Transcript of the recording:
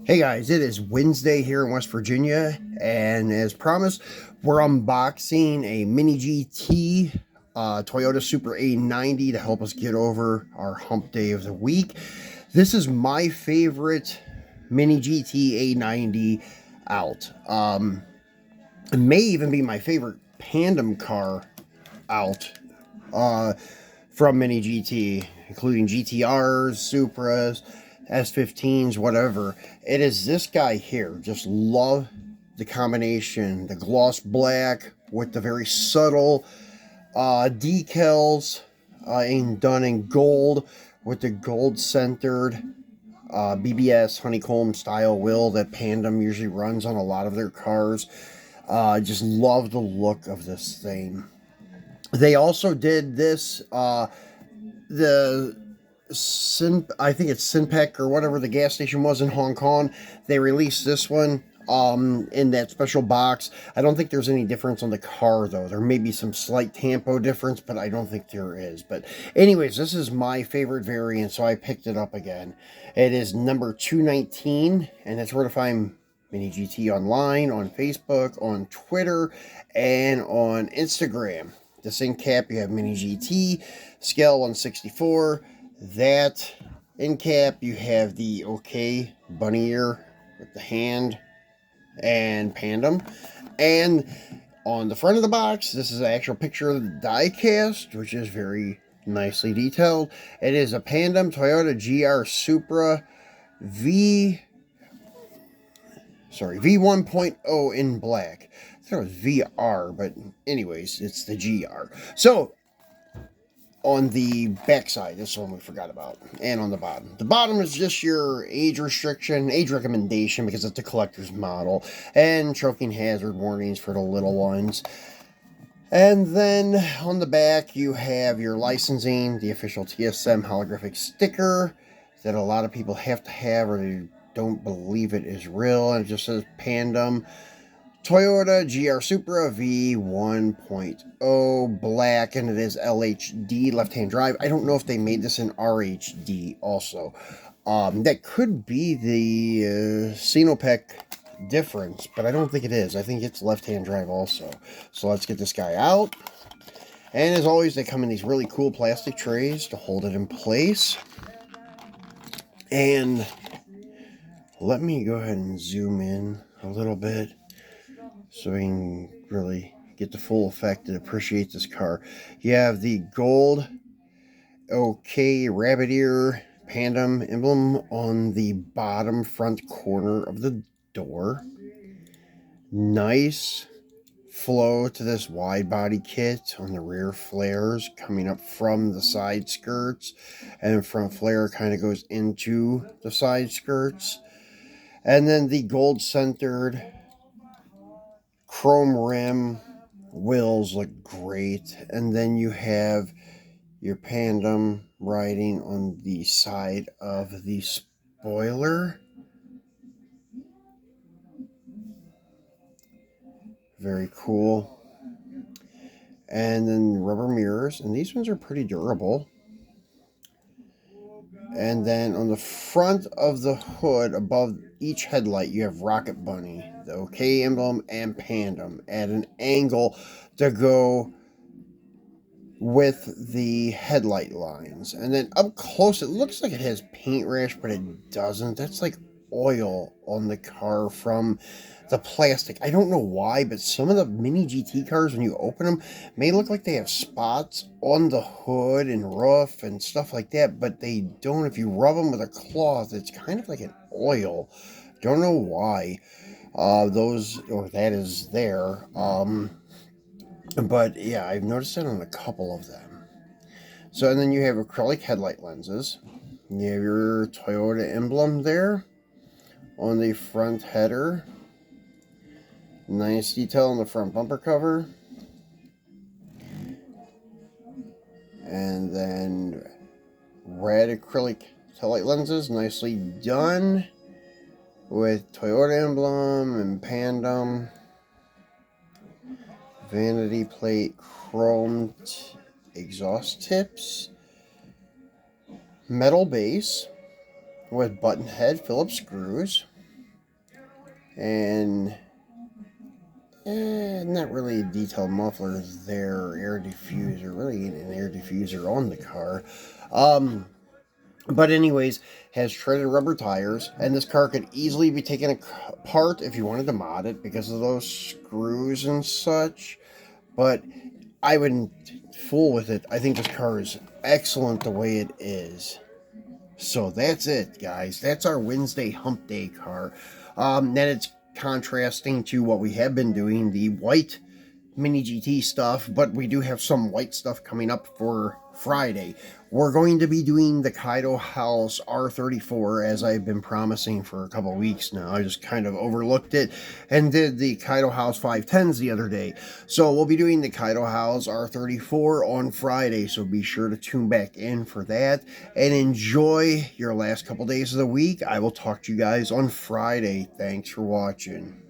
Hey guys, it is Wednesday here in West Virginia, and as promised, we're unboxing a Mini GT Toyota Supra A90 to help us get over our hump day of the week. This is my favorite Mini GT A90 out. It may even be my favorite Pandem car out from Mini GT, including GTRs, Supras, S15s, whatever. It is this guy here. Just love the combination. The gloss black with the very subtle decals done in gold with the gold centered BBS honeycomb style wheel that Pandem usually runs on a lot of their cars. Just love the look of this thing. They also did this, the I think it's Sinpec or whatever the gas station was in Hong Kong. They released this one in that special box. I don't think there's any difference on the car though. There may be some slight tampo difference, but I don't think there is. But anyways, this is my favorite variant, so I picked it up again. It is number 219, and it's where to find Mini GT online, on Facebook, on Twitter, and on Instagram. This end cap, you have Mini GT, scale 164. That end cap, you have the OK bunny ear with the hand and Pandem. And on the front of the box, this is an actual picture of the Diecast, which is very nicely detailed. It is a Pandem Toyota GR Supra V1.0 in black. I thought it was VR, but anyways, it's the GR. So, on the back side, this one we forgot about, and on the bottom. The bottom is just your age restriction, age recommendation, because it's a collector's model, and choking hazard warnings for the little ones. And then on the back, you have your licensing, the official TSM holographic sticker that a lot of people have to have, or they don't believe it is real, and it just says Pandem Toyota GR Supra V1.0 black, and it is LHD, left-hand drive. I don't know if they made this in RHD also. That could be the Sinopec difference, but I don't think it is. I think it's left-hand drive also. So let's get this guy out. And as always, they come in these really cool plastic trays to hold it in place. And let me go ahead and zoom in a little bit so we can really get the full effect and appreciate this car. You have the gold OK rabbit ear Pandem emblem on the bottom front corner of the door. Nice flow to this wide body kit on the rear flares coming up from the side skirts, and front flare kind of goes into the side skirts. And then the gold centered chrome rim wheels look great. And then you have your Pandem riding on the side of the spoiler. Very cool. And then rubber mirrors, and these ones are pretty durable. And then on the front of the hood, above each headlight, you have Rocket Bunny, the OK emblem, and Pandem at an angle to go with the headlight lines. And then up close, it looks like it has paint rash, but it doesn't. That's like oil on the car from the plastic. I don't know why, but some of the Mini GT cars, when you open them, may look like they have spots on the hood and roof and stuff like that, but they don't. If you rub them with a cloth, it's kind of like an oil. Don't know why that is there. But yeah, I've noticed it on a couple of them. So, and then you have acrylic headlight lenses. You have your Toyota emblem there on the front header. Nice detail on the front bumper cover. And then red acrylic taillight lenses, nicely done with Toyota emblem and Pandem. Vanity plate chromed exhaust tips. Metal base with button head Phillips screws. and not really a detailed muffler there, air diffuser, really ain't an air diffuser on the car. But anyways, has treaded rubber tires, and this car could easily be taken apart if you wanted to mod it because of those screws and such. But I wouldn't fool with it. I think this car is excellent the way it is. So that's it, guys. That's our Wednesday hump day car. Then it's contrasting to what we have been doing, the white Mini GT stuff, but we do have some white stuff coming up for Friday. We're going to be doing the Kaido House R34 as I've been promising for a couple weeks now. I just kind of overlooked it and did the Kaido House 510s the other day. So we'll be doing the Kaido House R34 on Friday, so be sure to tune back in for that and enjoy your last couple days of the week. I will talk to you guys on Friday. Thanks for watching.